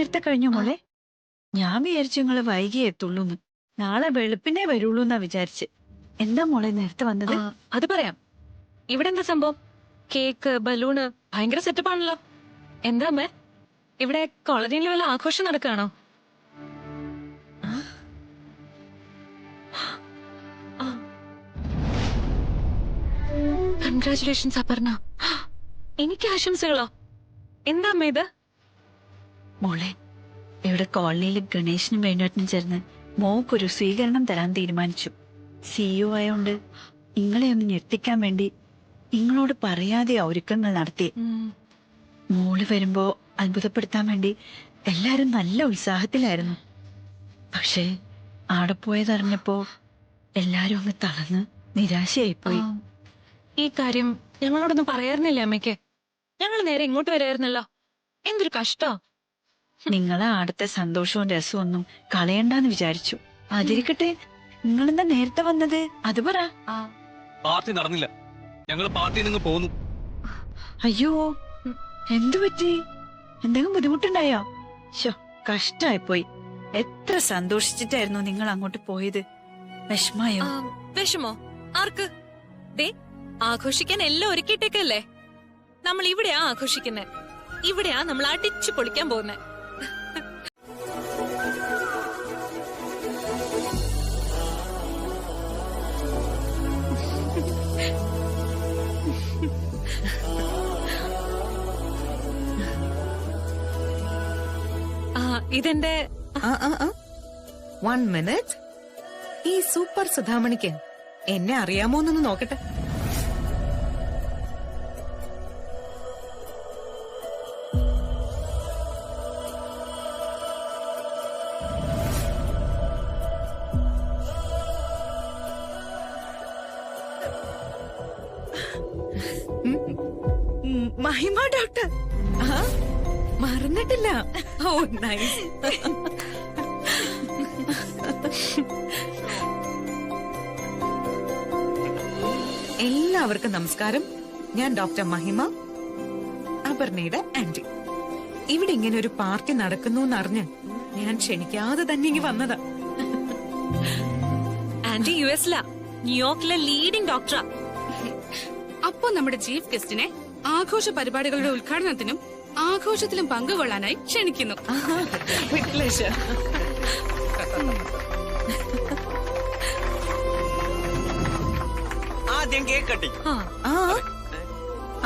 നേരത്തെ കഴിഞ്ഞു മോളെ? ഞാൻ വിചാരിച്ചു നിങ്ങള് വൈകിയേ എത്തുള്ളൂന്ന്. നാളെ വെളുപ്പിനെ വരുള്ളൂന്നാ വിചാരിച്ച്. എന്താ മോളെ നേരത്തെ വന്നത്? അത് പറയാം. ഇവിടെ എന്താ സംഭവം? കേക്ക്, ബലൂണ്, ഭയങ്കര സെറ്റപ്പ് ആണല്ലോ. എന്താ അമ്മേ, ഇവിടെ കോളനിയിൽ വല്ല ആഘോഷം നടക്കുകയാണോ? കൺഗ്രാറ്റുലേഷൻസ് അപർണ. എനിക്ക് ആശംസകളോ? എന്താ അമ്മ ഇത്? മോളെ, ഇവിടെ കോളനിയിൽ ഗണേശനും വേണുവേട്ടനും ചേർന്ന് മോക്കൊരു സ്വീകരണം തരാൻ തീരുമാനിച്ചു. CEO ആയോണ്ട് നിങ്ങളെ ഒന്ന് ഞെട്ടിക്കാൻ വേണ്ടി നിങ്ങളോട് പറയാതെ ഒരുക്കങ്ങൾ നടത്തി. മോള് വരുമ്പോ അത്ഭുതപ്പെടുത്താൻ വേണ്ടി എല്ലാരും നല്ല ഉത്സാഹത്തിലായിരുന്നു. പക്ഷേ ആടെ പോയതറിഞ്ഞപ്പോ എല്ലാരും ഒന്ന് തളർന്ന് നിരാശയായിപ്പോയി. ഈ കാര്യം ഞങ്ങളോടൊന്നും പറയാറുന്നില്ലേ അമ്മയ്ക്ക്? ഞങ്ങൾ നേരെ ഇങ്ങോട്ട് വരായിരുന്നല്ലോ. എന്തൊരു കഷ്ടോ. നിങ്ങളെ ആടത്തെ സന്തോഷവും രസവും ഒന്നും കളയണ്ടെന്ന് വിചാരിച്ചു. അതിരിക്കട്ടെ, നിങ്ങളെന്താ നേരത്തെ വന്നത്? അത് പറ. പാർട്ടി നടന്നില്ല, ഞങ്ങൾ പാർട്ടിയിൽ നിന്ന് പോന്നു. അയ്യോ, എന്തു പറ്റി? എന്തെങ്കിലും ബുദ്ധിമുട്ടുണ്ടായോ? ശോ, കഷ്ടായിപ്പോയി. എത്ര സന്തോഷിച്ചിട്ടായിരുന്നു നിങ്ങൾ അങ്ങോട്ട് പോയത്. വിഷമായോ? വിഷമോ? ആർക്ക്? ദേ, ആഘോഷിക്കാൻ എല്ലാം ഒരുക്കിയിട്ടേക്കല്ലേ. നമ്മൾ ഇവിടെയാ ആഘോഷിക്കുന്നേ. ഇവിടെയാ നമ്മൾ അടിച്ചു പൊളിക്കാൻ പോകുന്നേ. ഇതെന്റെ 1 മിനിറ്റ്. ഈ സൂപ്പർ സുധാമണിക്ക് എന്നെ അറിയാമോന്നൊന്ന് നോക്കട്ടെ. മഹിമ ഡോക്ടർ. മറന്നിട്ടില്ല. ഓ നൈസ്. എല്ലാവർക്കും നമസ്കാരം. ഞാൻ ഡോക്ടർ മഹിമ, അപർണയുടെ ആന്റി. ഇവിടെ ഇങ്ങനെ ഒരു പാർട്ടി നടക്കുന്നു എന്നറിഞ്ഞ് ഞാൻ ക്ഷണിക്കാതെ തന്നെ ഇങ്ങി വന്നതാ. ആന്റി US-ലാ, ന്യൂയോർക്കിലെ ലീഡിംഗ് ഡോക്ടറാ. അപ്പോ നമ്മുടെ ചീഫ് ഗസ്റ്റിനെ ആഘോഷ പരിപാടികളുടെ ഉദ്ഘാടനത്തിനും ആഘോഷത്തിലും പങ്കുകൊള്ളാനായി ക്ഷണിക്കുന്നു. ആദ്യം കേക്ക് കട്ടി.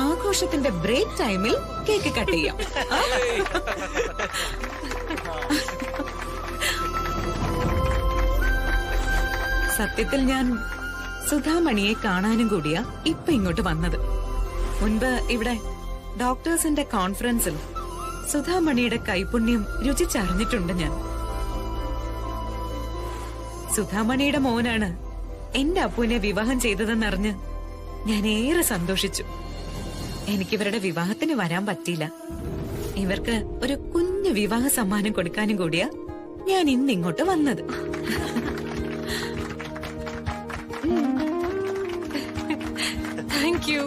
ആഘോഷത്തിന്റെ ബ്രേക്ക് ടൈമിൽ കേക്ക് കട്ട് ചെയ്യാം. സത്യത്തിൽ ഞാൻ സുധാമണിയെ കാണാനും കൂടിയാ ഇപ്പൊ ഇങ്ങോട്ട് വന്നത്. മുൻപ് ഇവിടെ ഡോക്ടേഴ്സിന്റെ കോൺഫറൻസിൽ സുധാമണിയുടെ കൈപുണ്യം രുചിച്ചറിഞ്ഞിട്ടുണ്ട് ഞാൻ. സുധാമണിയുടെ മോനാണ് എന്റെ അപ്പുവിനെ വിവാഹം ചെയ്തതെന്നറിഞ്ഞ് ഞാൻ ഏറെ സന്തോഷിച്ചു. എനിക്കിവരുടെ വിവാഹത്തിന് വരാൻ പറ്റിയില്ല. ഇവർക്ക് ഒരു കുഞ്ഞു വിവാഹ സമ്മാനം കൊടുക്കാനും കൂടിയാ ഞാൻ ഇന്ന് ഇങ്ങോട്ട് വന്നത്. Thank you.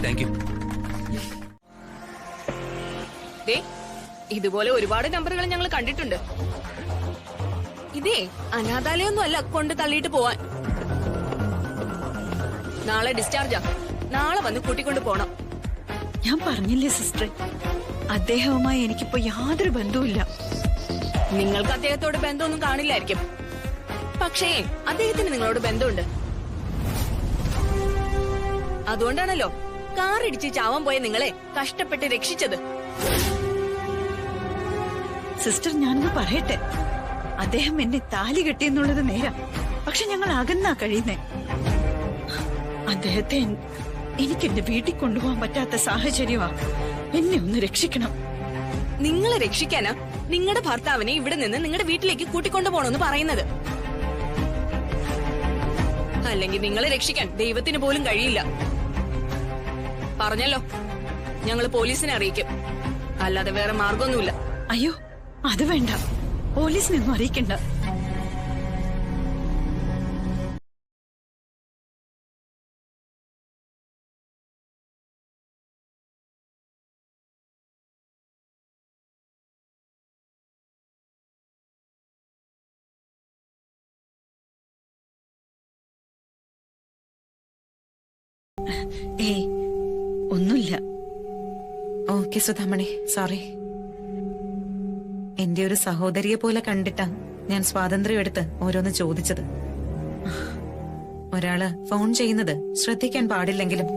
Thank you. ഇതുപോലെ ഒരുപാട് നമ്പറുകൾ ഞങ്ങൾ കണ്ടിട്ടുണ്ട്. ഇതേ അനാഥാലയൊന്നും അല്ല കൊണ്ട് തള്ളിയിട്ട് പോവാൻ. നാളെ ഡിസ്ചാർജാ. നാളെ വന്ന് കൂട്ടിക്കൊണ്ട് പോണം. ഞാൻ പറഞ്ഞില്ലേ സിസ്റ്ററെ, അദ്ദേഹവുമായി എനിക്കിപ്പോ യാതൊരു ബന്ധവുമില്ല. നിങ്ങൾക്ക് അദ്ദേഹത്തോട് ബന്ധമൊന്നും കാണില്ലായിരിക്കും. പക്ഷേ അദ്ദേഹത്തിന് നിങ്ങളോട് ബന്ധമുണ്ട്. അതുകൊണ്ടാണല്ലോ കാറിടിച്ച് ചാവാൻ പോയ നിങ്ങളെ കഷ്ടപ്പെട്ട് രക്ഷിച്ചത്. സിസ്റ്റർ, ഞാനൊന്ന് പറയട്ടെ. അദ്ദേഹം എന്നെ താലി കെട്ടിയെന്നുള്ളത് നേരാ. പക്ഷെ ഞങ്ങൾ അകന്നാ കഴിയുന്നേ. അദ്ദേഹത്തെ എനിക്ക് എന്റെ വീട്ടിൽ കൊണ്ടുപോകാൻ പറ്റാത്ത സാഹചര്യമാ. എന്നെ ഒന്ന് രക്ഷിക്കണം. നിങ്ങളെ രക്ഷിക്കാനാ നിങ്ങളുടെ ഭർത്താവിനെ ഇവിടെ നിന്ന് നിങ്ങളുടെ വീട്ടിലേക്ക് കൂട്ടിക്കൊണ്ടു പോണെന്ന് പറയുന്നത്. അല്ലെങ്കിൽ നിങ്ങളെ രക്ഷിക്കാൻ ദൈവത്തിന് പോലും കഴിയില്ല. പറഞ്ഞല്ലോ, ഞങ്ങള് പോലീസിനെ അറിയിക്കും. അല്ലാതെ വേറെ മാർഗമൊന്നുമില്ല. അയ്യോ, അത് വേണ്ട. പോലീസിനൊന്നും അറിയിക്കണ്ട. ഏയ് ഒന്നുമില്ല. Okay Sudhamani, sorry. എന്റെ ഒരു സഹോദരിയെ പോലെ കണ്ടിട്ടാ ഞാൻ സ്വാതന്ത്ര്യം എടുത്ത് ഓരോന്ന് ചോദിച്ചത്. ഒരാള് ഫോൺ ചെയ്യുന്നത് ശ്രദ്ധിക്കാൻ പാടില്ലെങ്കിലും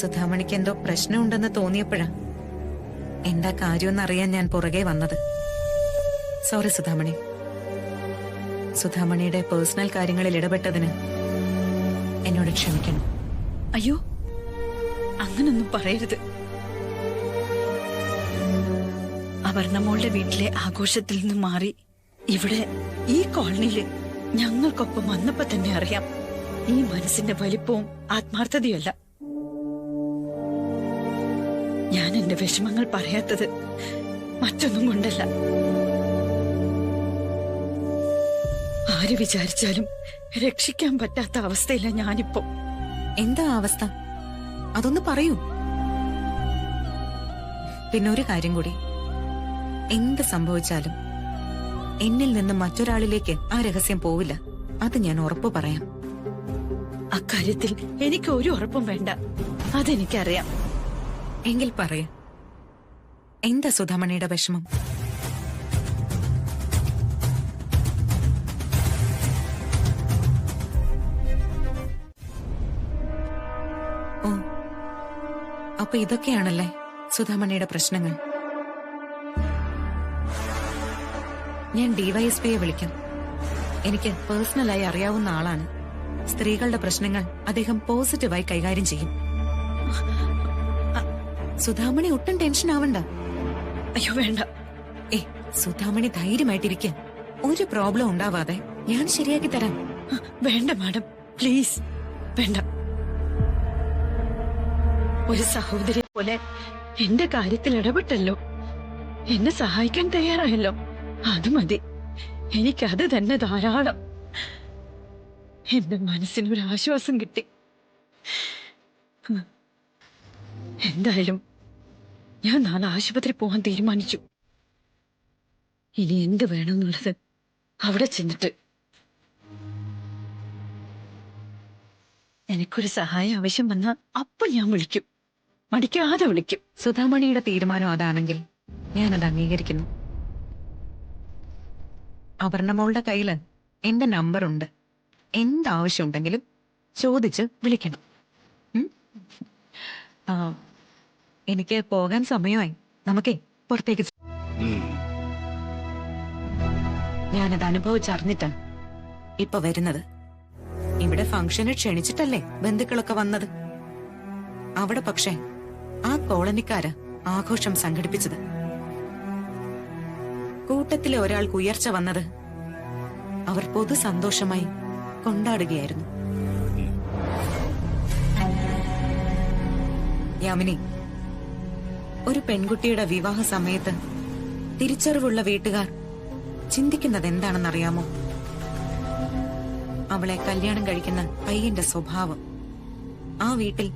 സുധാമണിക്ക് എന്തോ പ്രശ്നമുണ്ടെന്ന് തോന്നിയപ്പോഴാ എന്താ കാര്യമെന്നറിയാൻ ഞാൻ പുറകെ വന്നത്. സോറി സുധാമണി. സുധാമണിയുടെ പേഴ്സണൽ കാര്യങ്ങളിൽ ഇടപെട്ടതിന് എന്നോട് ക്ഷമിക്കണം. അയ്യോ, അങ്ങനൊന്നും പറയരുത്. അപർണമോളുടെ വീട്ടിലെ ആഘോഷത്തിൽ നിന്ന് മാറി ഇവിടെ ഈ കോളനിയില് ഞങ്ങൾക്കൊപ്പം വന്നപ്പോ തന്നെ അറിയാം ഈ മനസ്സിന്റെ വലിപ്പവും ആത്മാർത്ഥതയല്ല. ഞാൻ എന്റെ വിഷമങ്ങൾ പറയാത്തത് മറ്റൊന്നും കൊണ്ടല്ല. ആര് വിചാരിച്ചാലും രക്ഷിക്കാൻ പറ്റാത്ത അവസ്ഥയില്ല ഞാനിപ്പോ. എന്താ അവസ്ഥ? അതൊന്ന് പറയൂ. പിന്നെ ഒരു കാര്യം കൂടി, എന്ത് സംഭവിച്ചാലും എന്നിൽ നിന്ന് മറ്റൊരാളിലേക്ക് ആ രഹസ്യം പോവില്ല. അത് ഞാൻ ഉറപ്പു പറയാം. അക്കാര്യത്തിൽ എനിക്ക് ഒരു ഉറപ്പും വേണ്ട, അതെനിക്കറിയാം. എങ്കിൽ പറയാം, എന്താ സുധാമണിയുടെ വിഷമം? ഓ, അപ്പൊ ഇതൊക്കെയാണല്ലേ സുധാമണിയുടെ പ്രശ്നങ്ങൾ. ഞാൻ ഡിവൈഎസ്പിയെ വിളിക്കാം. എനിക്ക് പേഴ്സണലായി അറിയാവുന്ന ആളാണ്. സ്ത്രീകളുടെ പ്രശ്നങ്ങൾ അദ്ദേഹം പോസിറ്റീവായി കൈകാര്യം ചെയ്യും. സുധാമണി ഒട്ടും ടെൻഷൻ ആവണ്ട. അയ്യോ വേണ്ട. സുധാമണി ധൈര്യമായിട്ടിരിക്കുക. ഒരു പ്രോബ്ലം ഉണ്ടാവാതെ ഞാൻ ശരിയാക്കി തരാം. വേണ്ട മാഡം, പ്ലീസ് വേണ്ട. ഒരു സഹോദരിയെ പോലെ എന്റെ കാര്യത്തിൽ ഇടപെട്ടല്ലോ, എന്നെ സഹായിക്കാൻ തയ്യാറായല്ലോ, അത് മതി. എനിക്കത് തന്നെ ധാരാളം. എന്റെ മനസ്സിനൊരു ആശ്വാസം കിട്ടി. എന്തായാലും ഞാൻ നാളെ ആശുപത്രി പോകാൻ തീരുമാനിച്ചു. ഇനി എന്ത് വേണമെന്നുള്ളത് അവിടെ ചെന്നിട്ട്. എനിക്കൊരു സഹായം ആവശ്യം വന്നാൽ അപ്പൊ ഞാൻ വിളിക്കും, മടിക്കാതെ വിളിക്കും. സുധാമണിയുടെ തീരുമാനം അതാണെങ്കിൽ ഞാനത് അംഗീകരിക്കുന്നു. അപർണമോളുടെ കയ്യില് എന്റെ നമ്പറുണ്ട്. എന്താവശ്യമുണ്ടെങ്കിലും ചോദിച്ച് വിളിക്കണം. എനിക്ക് പോകാൻ സമയമായി. നമുക്കേ പുറത്തേക്ക്. ഞാനത് അനുഭവിച്ചറിഞ്ഞിട്ടാണ് ഇപ്പൊ വരുന്നത്. ഇവിടെ ഫംഗ്ഷന് ക്ഷണിച്ചിട്ടല്ലേ ബന്ധുക്കളൊക്കെ വന്നത്. അവിടെ പക്ഷേ ആ കോളനിക്കാര് ആഘോഷം സംഘടിപ്പിച്ചത്. കൂട്ടത്തിലെ ഒരാൾക്ക് ഉയർച്ച വന്നത് അവർ പൊതു സന്തോഷമായി കൊണ്ടാടുകയായിരുന്നു. യാമിനി, ഒരു പെൺകുട്ടിയുടെ വിവാഹ സമയത്ത് തിരിച്ചറിവുള്ള വീട്ടുകാർ ചിന്തിക്കുന്നത് എന്താണെന്നറിയാമോ? അവളെ കല്യാണം കഴിക്കുന്ന പയ്യന്റെ സ്വഭാവം, ആ വീട്ടിൽ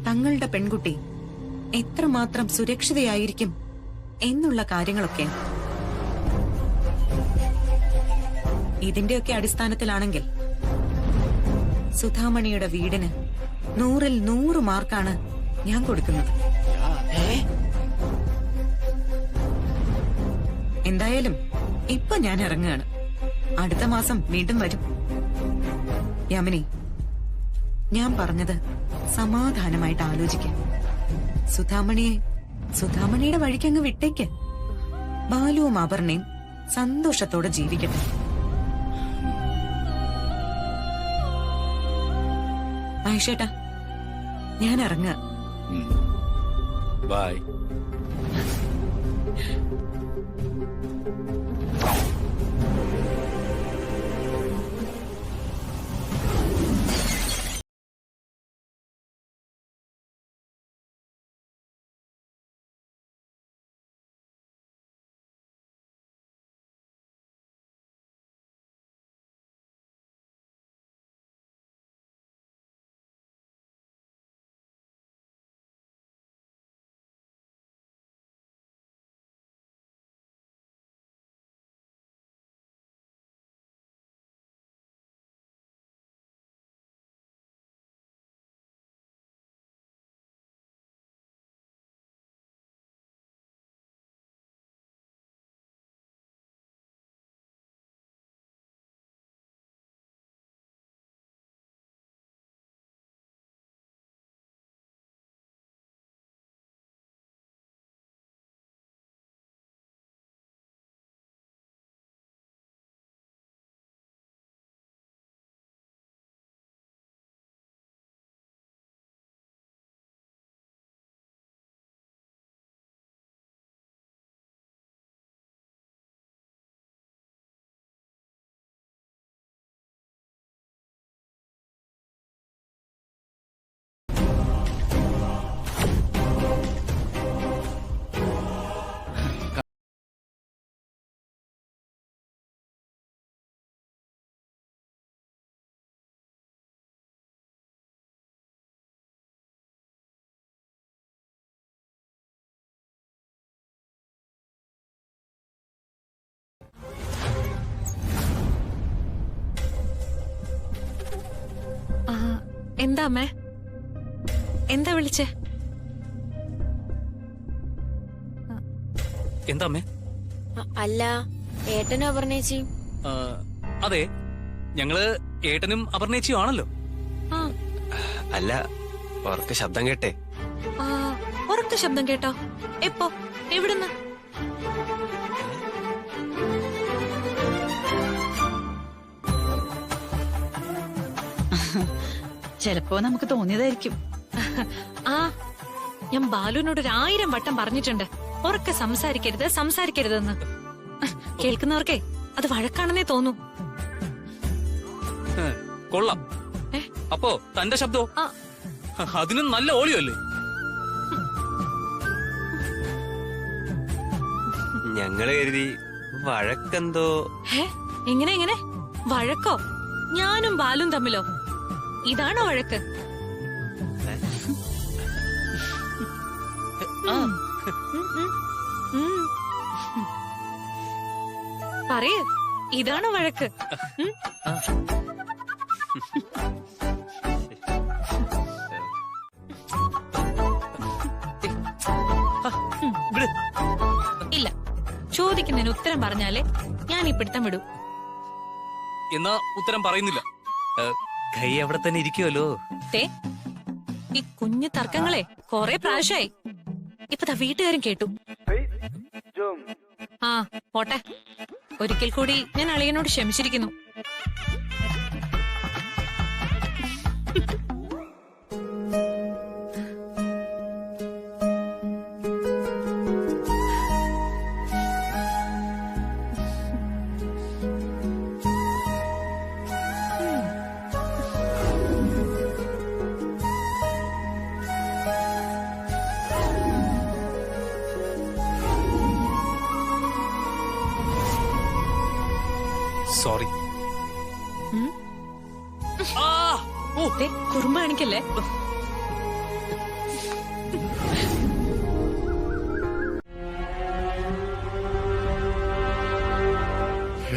തങ്ങളുടെ പെൺകുട്ടി എത്രമാത്രം സുരക്ഷിതയായിരിക്കും എന്നുള്ള കാര്യങ്ങളൊക്കെ. ഇതിന്റെയൊക്കെ അടിസ്ഥാനത്തിലാണെങ്കിൽ സുധാമണിയുടെ വീടിന് 100-ൽ 100 മാർക്കാണ് ഞാൻ കൊടുക്കുന്നത്. എന്തായാലും ഇപ്പൊ ഞാൻ ഇറങ്ങുകയാണ്. അടുത്ത മാസം വീണ്ടും വരും. യാമിനി, ഞാൻ പറഞ്ഞത് സമാധാനമായിട്ട് ആലോചിക്കാം. സുധാമണിയുടെ വഴിക്കങ്ങ് വിട്ടേക്ക്. ബാലുവും അപർണയും സന്തോഷത്തോടെ ജീവിക്കട്ടെ. ആയിഷേട്ടാ, ഞാൻ ഇറങ്ങുക. ബൈ. ആ, എന്താ അമ്മേ? എന്താ വിളിച്ചേ? എന്താ അമ്മേ? അല്ല, ഏട്ടനും അപർണേച്ചിയും. ആ, അതെ, ഞങ്ങള് ഏട്ടനും അപർണേച്ചിയും ആണല്ലോ. ആ, അല്ല, ഉറക്കെ ശബ്ദം കേട്ടെ. ആ, ഉറക്ക ശബ്ദം കേട്ടോ? എപ്പോ? എവിടുന്ന്? ചിലപ്പോ നമുക്ക് തോന്നിയതായിരിക്കും. ആ, ഞാൻ ബാലുവിനോട് 1000 വട്ടം പറഞ്ഞിട്ടുണ്ട്, ഉറക്കെ സംസാരിക്കരുതെന്ന്. കേൾക്കുന്നവർക്കേ അത് വഴക്കാണെന്നേ തോന്നൂ. കൊള്ളാം. ഏ? അപ്പോ തന്റെ ശബ്ദോ? ആ. അതിനും നല്ല ഓളിയല്ലേ? ഞങ്ങള് കരുതി വഴക്കെന്തോ. ഹേ, എങ്ങനെ വഴക്കോ? ഞാനും ബാലും തമ്മിലോ? ഇതാണോ വഴക്ക്? ആ, പറയ്, ഇതാണോ വഴക്ക്? ഉം? വിട്. ഇല്ല, ചോദിക്കുന്നതിന് ഉത്തരം പറഞ്ഞാലേ ഞാൻ ഈ പിടുത്തം വിടൂ. എന്നാ ഉത്തരം പറയുന്നില്ല. കൈ അവിടെ തന്നെ ഇരിക്കുമല്ലോ. തേ, ഈ കുഞ്ഞു തർക്കങ്ങളെ കൊറേ പ്രാവശ്യമായി. ഇപ്പൊ ദാ വീട്ടുകാരും കേട്ടു. ആ, പോട്ടെ. ഒരിക്കൽ കൂടി ഞാൻ അളിയനോട് ക്ഷമിച്ചിരിക്കുന്നു. സോറി. ഉം? ആ, ഓ, ദേ, കുറുമ്പ് കാണിക്കല്ലേ?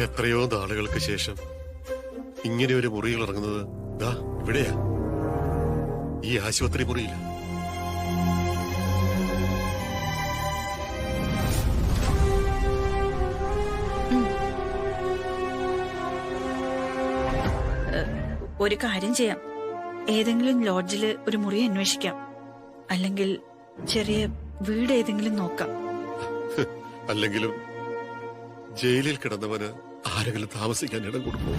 എത്രയോ നാളുകൾക്ക് ശേഷം ഇങ്ങനെ ഒരു മുറിയിൽ ഇറങ്ങുന്നത് ദാ ഇവിടെയാ, ഈ ആശുപത്രി മുറിയില്ല. ഒരു കാര്യം ചെയ്യാം, ഏതെങ്കിലും ലോഡ്ജിൽ ഒരു മുറി അന്വേഷിക്കാം, അല്ലെങ്കിൽ ചെറിയ വീട് ഏതെങ്കിലും നോക്കാം. അല്ലെങ്കിലും ജയിലിൽ കിടന്നവന് ആരെങ്കിലും താമസിക്കാൻ ഇടം കൊടുക്കുമോ?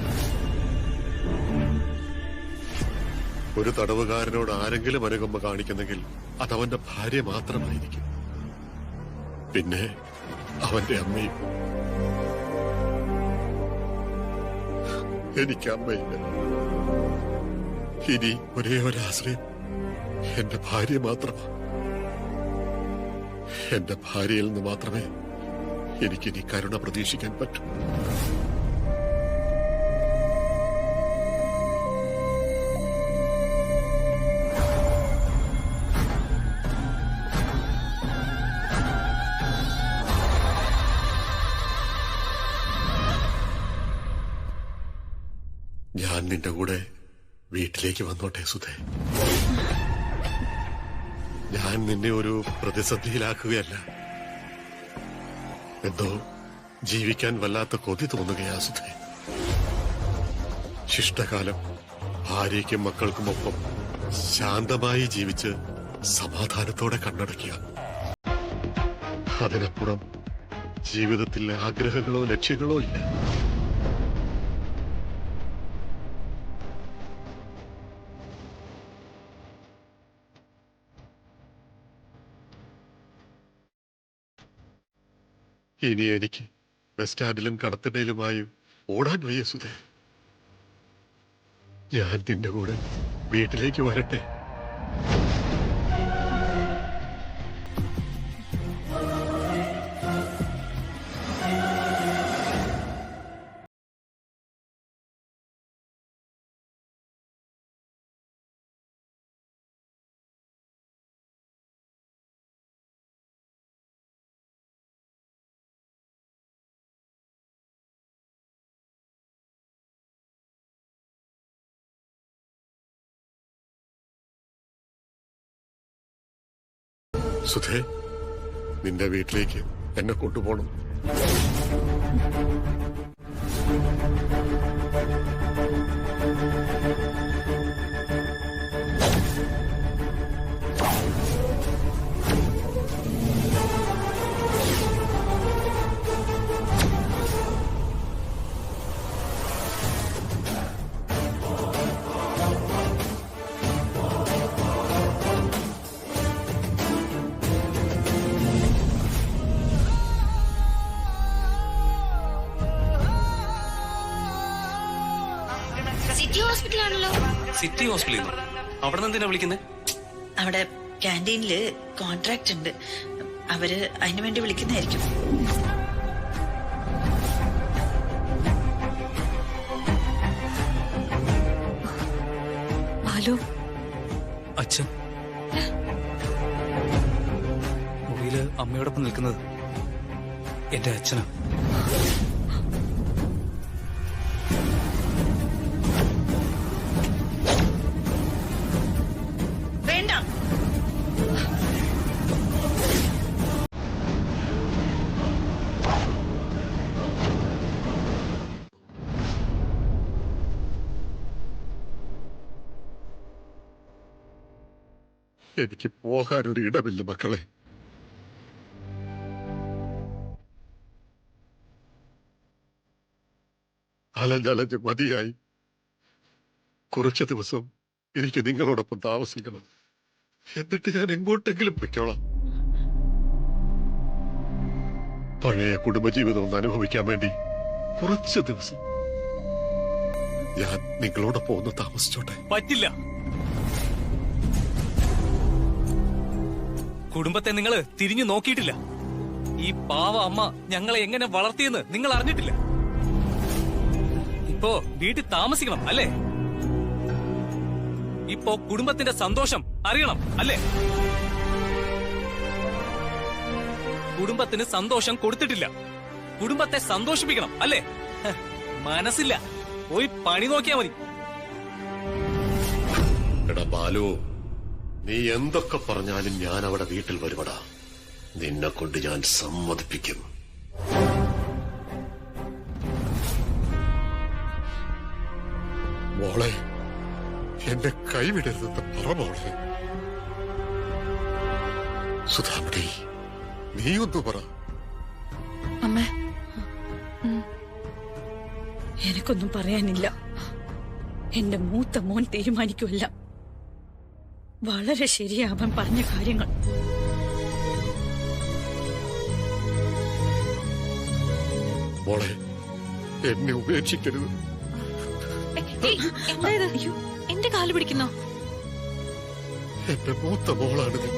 ഒരു തടവുകാരനോട് ആരെങ്കിലും അനുകമ്പ കാണിക്കുന്നെങ്കിൽ അതവന്റെ ഭാര്യ മാത്രമായിരിക്കും. പിന്നെ അവന്റെ അമ്മയും. എനിക്ക് അമ്മയില്ല. ഇനി ഒരേ ഒരു ആശ്രയം എന്റെ ഭാര്യ മാത്രമാണ്. എന്റെ ഭാര്യയിൽ നിന്ന് മാത്രമേ എനിക്കിനി കരുണ പ്രതീക്ഷിക്കാൻ പറ്റൂ. ഞാൻ നിന്റെ കൂടെ വീട്ടിലേക്ക് വന്നോട്ടെ സുധേ? ഞാൻ നിന്നെ ഒരു പ്രതിസന്ധിയിലാക്കുകയല്ല. എന്തോ ജീവിക്കാൻ വല്ലാത്ത കൊതി തോന്നുകയാ സുധേ. ശിഷ്ടകാലം ഭാര്യയ്ക്കും മക്കൾക്കുമൊപ്പം ശാന്തമായി ജീവിച്ച് സമാധാനത്തോടെ കണ്ണടയ്ക്കുക. അതിനപ്പുറം ജീവിതത്തിൽ ആഗ്രഹങ്ങളോ ലക്ഷ്യങ്ങളോ ഇല്ല. ഇനി എനിക്ക് ബസ് സ്റ്റാൻഡിലും കടത്തിടയിലുമായും ഓടാൻ വയ്യ സുധേ. ഞാൻ നിന്റെ കൂടെ വീട്ടിലേക്ക് വരട്ടെ? സുധേ, നിന്റെ വീട്ടിലേക്ക് എന്നെ കൊണ്ടുപോകണം. സിറ്റി ഹോസ്പിറ്റലാണല്ലോ. സിറ്റി ഹോസ്പിറ്റലിൽ നിന്ന് അവിടെ നിന്ന് എന്തിനാ വിളിക്കുന്നത്? അവിടെ ക്യാൻറ്റീനില് കോൺട്രാക്ട് ഉണ്ട്. അവര് അതിനു വേണ്ടി വിളിക്കുന്നതായിരിക്കും. ബാലു, അച്ഛൻ മുറിയില് അമ്മയോടൊപ്പം നിൽക്കുന്നത് എന്റെ അച്ഛനാ. വേണ്ട, എനിക്ക് പോകാനൊരു ഇടമില്ല മക്കളെ. അലഞ്ഞലഞ്ഞ് മതിയായി. കുറച്ച് ദിവസം എനിക്ക് നിങ്ങളോടൊപ്പം താമസിക്കണം. എന്നിട്ട് ഞാൻ എങ്ങോട്ടെങ്കിലും പൊയ്ക്കോളാം. പഴയ കുടുംബജീവിതം ഒന്ന് അനുഭവിക്കാൻ വേണ്ടി കുറച്ച് ദിവസം ഞാൻ നിങ്ങളോടൊപ്പം ഒന്ന് താമസിച്ചോട്ടെ. പറ്റില്ല. കുടുംബത്തെ നിങ്ങൾ തിരിഞ്ഞു നോക്കിയിട്ടില്ല. ഈ പാവ അമ്മ ഞങ്ങളെ എങ്ങനെ വളർത്തിയെന്ന് നിങ്ങൾ അറിഞ്ഞിട്ടില്ല. ഇപ്പോ വീട്ടിൽ താമസിക്കണം അല്ലേ? ഇപ്പോ കുടുംബത്തിന്റെ സന്തോഷം അറിയണം അല്ലേ? കുടുംബത്തിന് സന്തോഷം കൊടുത്തിട്ടില്ല. കുടുംബത്തെ സന്തോഷിപ്പിക്കണം അല്ലേ? മനസ്സില്ല. പോയി പണി നോക്കിയാ മതി. എടാ ബാലു, നീ എന്തൊക്കെ പറഞ്ഞാലും ഞാൻ അവിടെ വീട്ടിൽ വരുവടാ. നിന്നെ കൊണ്ട് ഞാൻ സമ്മതിപ്പിക്കും. മോളെ, എന്റെ കൈവിടരുതെന്ന് പറ മോളെ. സുധാമണി, നീ ഒന്ന് പറ. അമ്മ, എനിക്കൊന്നും പറയാനില്ല. എന്റെ മൂത്ത മോൻ തീരുമാനിക്കുമല്ല. വളരെ ശരിയാ അവൻ പറഞ്ഞ കാര്യങ്ങൾ. മോളെ, എന്നെ ഉപേക്ഷിക്കരുത്. എന്തായത്? എന്റെ കാല് പിടിക്കുന്നോ? എന്റെ മൂത്ത മോളാണ് നീ.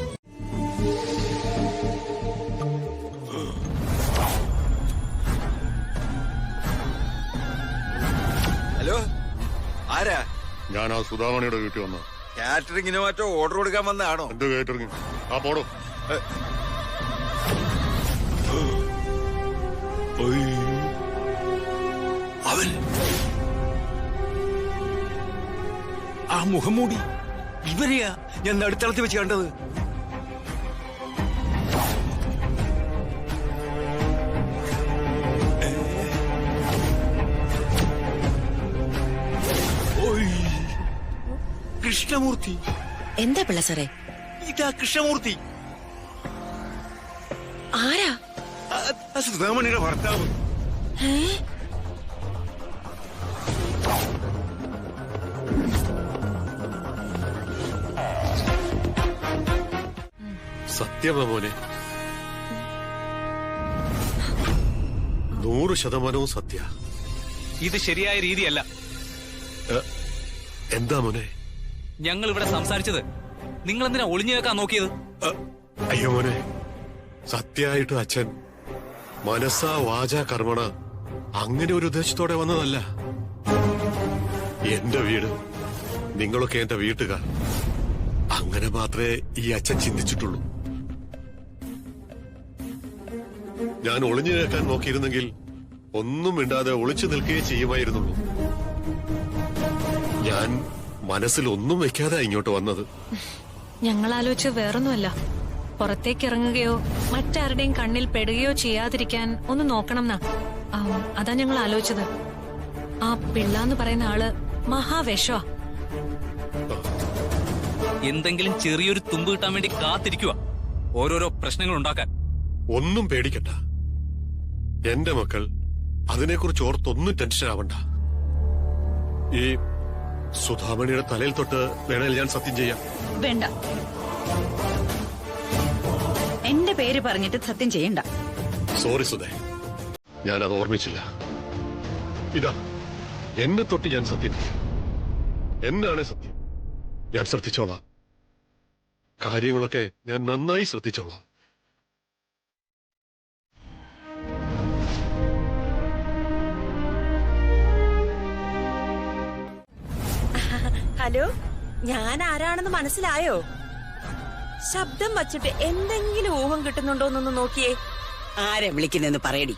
ഹലോ, ആരാ? ഞാൻ ആ സുധാമണിയുടെ വീട്ടിൽ വന്ന കാറ്ററിംഗിന് മറ്റോ ഓർഡർ കൊടുക്കാൻ വന്നതാണോ? എന്ത് കേട്ടിറങ്ങി? ആ പോടോ. അവൻ ആ മുഖംമൂടി ഇവരെയാ ഞാൻ നടുത്തളത്ത് വെച്ച് കണ്ടത്. കൃഷ്ണമൂർത്തി. എന്താ പിള്ള സാറേ? ഇതാ കൃഷ്ണമൂർത്തി. ആരാ? സുധാമണിയുടെ ഭർത്താവ്. സത്യമാ മോനെ, 100% സത്യ. ഇത് ശരിയായ രീതിയല്ല. എന്താ മോനെ? ഞങ്ങൾ ഇവിടെ സംസാരിച്ചത് നിങ്ങൾ എന്തിനാ ഒളിഞ്ഞു കേൾക്കാൻ നോക്കിയത്? അയ്യോ മോനെ, സത്യമായിട്ട് അച്ഛൻ മനസ്സാ വാചാ കർമ്മണ അങ്ങനെ ഒരു ഉദ്ദേശത്തോടെ വന്നതല്ല. എന്റെ വീട്, നിങ്ങളൊക്കെ എന്റെ വീട്ടുകാർ, അങ്ങനെ മാത്രമേ ഈ അച്ഛൻ ചിന്തിച്ചിട്ടുള്ളൂ. ഞാൻ ഒളിഞ്ഞു കേൾക്കാൻ നോക്കിയിരുന്നെങ്കിൽ ഒന്നും മിണ്ടാതെ ഒളിച്ചു നിൽക്കുകയേ ചെയ്യുമായിരുന്നുള്ളൂ. ഞാൻ മനസ്സിൽ ഒന്നും വെക്കാതെ ഇങ്ങോട്ട് വന്നത്. ഞങ്ങൾ ആലോചിച്ച് വേറൊന്നുമല്ല. പുറത്തേക്ക് ഇറങ്ങുകയോ മറ്റാരുടെയും കണ്ണിൽ പെടുകയോ ചെയ്യാതിരിക്കാൻ ഒന്ന് നോക്കണം എന്നാ അതാ ഞങ്ങൾ ആലോചിച്ചത്. ആ പിള്ളാന്ന് പറയുന്ന ആള് മഹാവിഷമാ. എന്തെങ്കിലും ചെറിയൊരു തുമ്പ് കിട്ടാൻ വേണ്ടി കാത്തിരിക്കുക ഓരോരോ പ്രശ്നങ്ങൾ ഉണ്ടാക്കാൻ. ഒന്നും പേടിക്കണ്ട. എന്റെ മക്കൾ അതിനെക്കുറിച്ച് ഓർത്തൊന്നും ടെൻഷൻ ആവണ്ട. ഈ സുധാമണിയുടെ തലയിൽ തൊട്ട് വേണേൽ ഞാൻ സത്യം ചെയ്യാം. വേണ്ട, എന്റെ പേര് പറഞ്ഞിട്ട് സത്യം ചെയ്യണ്ട. സോറി സുധേ, ഞാൻ അത് ഓർമ്മിച്ചില്ല. ഇതാ എന്നെ തൊട്ട് ഞാൻ സത്യം ചെയ്യും. എന്നാണ് സത്യം. ഞാൻ ശ്രദ്ധിച്ചോളാം. കാര്യങ്ങളൊക്കെ ഞാൻ നന്നായി ശ്രദ്ധിച്ചോളാം. ഹലോ, ഞാൻ ആരാണെന്ന് മനസ്സിലായോ? ശബ്ദം വച്ചിട്ട് എന്തെങ്കിലും ഊഹം കിട്ടുന്നുണ്ടോന്നൊന്ന് നോക്കിയേ. ആരെ വിളിക്കുന്നെന്ന് പറയടി.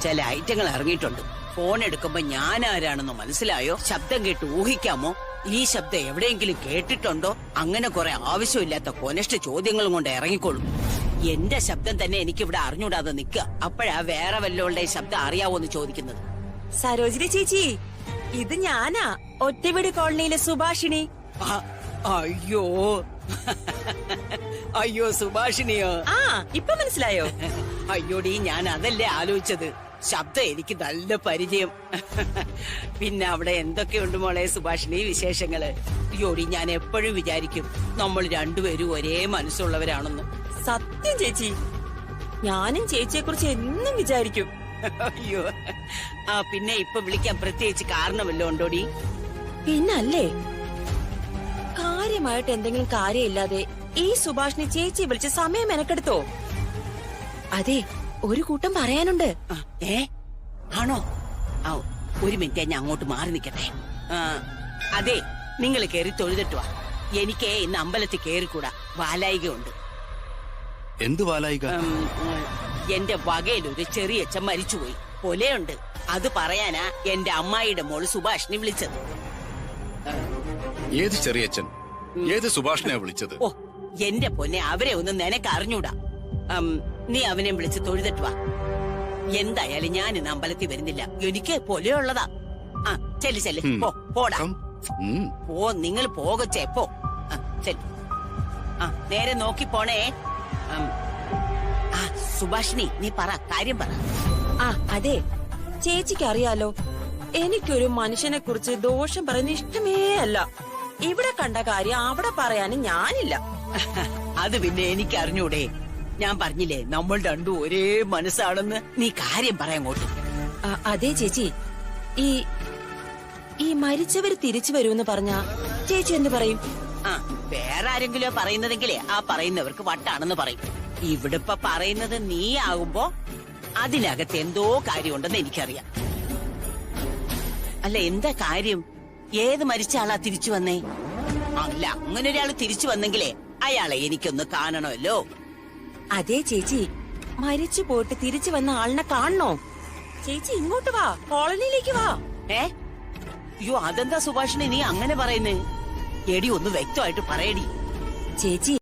ചില ഐറ്റങ്ങൾ ഇറങ്ങിയിട്ടുണ്ട്. ഫോൺ എടുക്കുമ്പോ ഞാൻ ആരാണെന്ന് മനസ്സിലായോ? ശബ്ദം കേട്ട് ഊഹിക്കാമോ? ഈ ശബ്ദം എവിടെയെങ്കിലും കേട്ടിട്ടുണ്ടോ? അങ്ങനെ കുറെ ആവശ്യമില്ലാത്ത കൊനഷ്ട ചോദ്യങ്ങളും കൊണ്ട് ഇറങ്ങിക്കോളും. എന്റെ ശബ്ദം തന്നെ എനിക്കിവിടെ അറിഞ്ഞൂടാതെ നിൽക്കുക. അപ്പോഴാ വേറെ വല്ലവളുടെ ശബ്ദം അറിയാവോന്ന് ചോദിക്കുന്നത്. സരോജിനി ചേച്ചി, ഇത് ഞാനാ, ഒറ്റവീട് കോളനിയിലെ സുഭാഷിണി. അയ്യോ അയ്യോ, സുഭാഷിണിയോ? ആ, ഇപ്പൊ മനസ്സിലായോ? അയ്യോടി, ഞാൻ അതല്ലേ ആലോചിച്ചത്. ശബ്ദം എനിക്ക് നല്ല പരിചയം. പിന്നെ അവിടെ എന്തൊക്കെയുണ്ട് മോളെ സുഭാഷിണി വിശേഷങ്ങള്? അയ്യോടി, ഞാൻ എപ്പോഴും വിചാരിക്കും നമ്മൾ രണ്ടുപേരും ഒരേ മനസ്സുള്ളവരാണെന്ന്. സത്യം ചേച്ചി, ഞാനും ചേച്ചിയെ കുറിച്ച് എന്നും വിചാരിക്കും. അയ്യോ, ആ പിന്നെ ഇപ്പൊ വിളിക്കാൻ പ്രത്യേകിച്ച് കാരണമല്ലോ ഉണ്ടോടി? പിന്നല്ലേ, കാര്യമായിട്ട് എന്തെങ്കിലും കാര്യമില്ലാതെ ഈ സുഭാഷിണി ചേച്ചി വിളിച്ച് സമയം മെനക്കെടുത്തോ? അതെ, ഒരു കൂട്ടം പറയാനുണ്ട്. ആണോ? ആ, ഒരു മിനിറ്റ്, ഞാൻ അങ്ങോട്ട് മാറി നിൽക്കട്ടെ. അതെ, നിങ്ങൾ കേറി തൊഴുതിട്ടുവാ. എനിക്ക് ഇന്ന് അമ്പലത്തിൽ കേറിക്കൂടാ, വാലായികയുണ്ട്. എന്ത് വാലായിക? എന്റെ വകയിലൊരു ചെറിയച്ഛൻ മരിച്ചുപോയി, കൊലയുണ്ട്. അത് പറയാനാ എന്റെ അമ്മായിയുടെ മോള് സുഭാഷിണി വിളിച്ചത്. ഏത് ചെറിയച്ഛൻ? ഏത് സുഭാഷിനെയാ വിളിച്ചത്? ഓ, എന്റെ പൊന്നെ, അവരെ ഒന്നും നിനക്ക് അറിഞ്ഞൂടാ. നീ അവനെ വിളിച്ച് തൊഴുതിട്ടുവാ. എന്തായാലും ഞാൻ ഇന്ന് അമ്പലത്തിൽ വരുന്നില്ല, എനിക്ക് പൊലയുള്ളതാ. ആ, ചെല്ലു ചെല്ലു, പോടാ. പോ, നിങ്ങൾ പോകച്ചേ, പോ. ചെല്ലു. ആ, നേരെ നോക്കി പോണേ. ആ, സുഭാഷിണി, നീ പറ, കാര്യം പറ. ആ, അതെ, ചേച്ചിക്ക് അറിയാലോ, എനിക്കൊരു മനുഷ്യനെ കുറിച്ച് ദോഷം പറയുന്ന ഇഷ്ടമേ അല്ല. ഇവിടെ കണ്ട കാര്യം അവിടെ പറയാനും ഞാനില്ല. അത് പിന്നെ എനിക്ക് അറിഞ്ഞൂടെ? ഞാൻ പറഞ്ഞില്ലേ, നമ്മൾ രണ്ടും ഒരേ മനസ്സാണെന്ന്. നീ കാര്യം പറയാങ്ങോട്ട്. അതെ ചേച്ചി, ഈ മരിച്ചവർ തിരിച്ചു വരുമെന്ന് പറഞ്ഞ ചേച്ചി എന്ത് പറയും? ആ, വേറെ ആരെങ്കിലും പറയുന്നതെങ്കിലേ ആ പറയുന്നവർക്ക് വട്ടാണെന്ന് പറയും. ഇവിടെ ഇപ്പൊ പറയുന്നത് നീ ആകുമ്പോ അതിനകത്ത് എന്തോ കാര്യമുണ്ടെന്ന് എനിക്കറിയാം. അല്ല, എന്താ കാര്യം? ഏത് മരിച്ച ആളാ തിരിച്ചു വന്നേ? അല്ല, അങ്ങനെ ഒരാൾ തിരിച്ചു വന്നെങ്കിലേ അയാളെ എനിക്കൊന്ന് കാണണമല്ലോ. അതെ ചേച്ചി, മരിച്ചു പോയിട്ട് തിരിച്ചു വന്ന ആളിനെ കാണണോ? ചേച്ചി ഇങ്ങോട്ട് വാ, കോളനിയിലേക്ക് വാ. അയ്യോ, അതെന്താ സുഭാഷിണി നീ അങ്ങനെ പറയുന്നേ? എടി, ഒന്ന് വ്യക്തമായിട്ട് പറയടി. ചേച്ചി,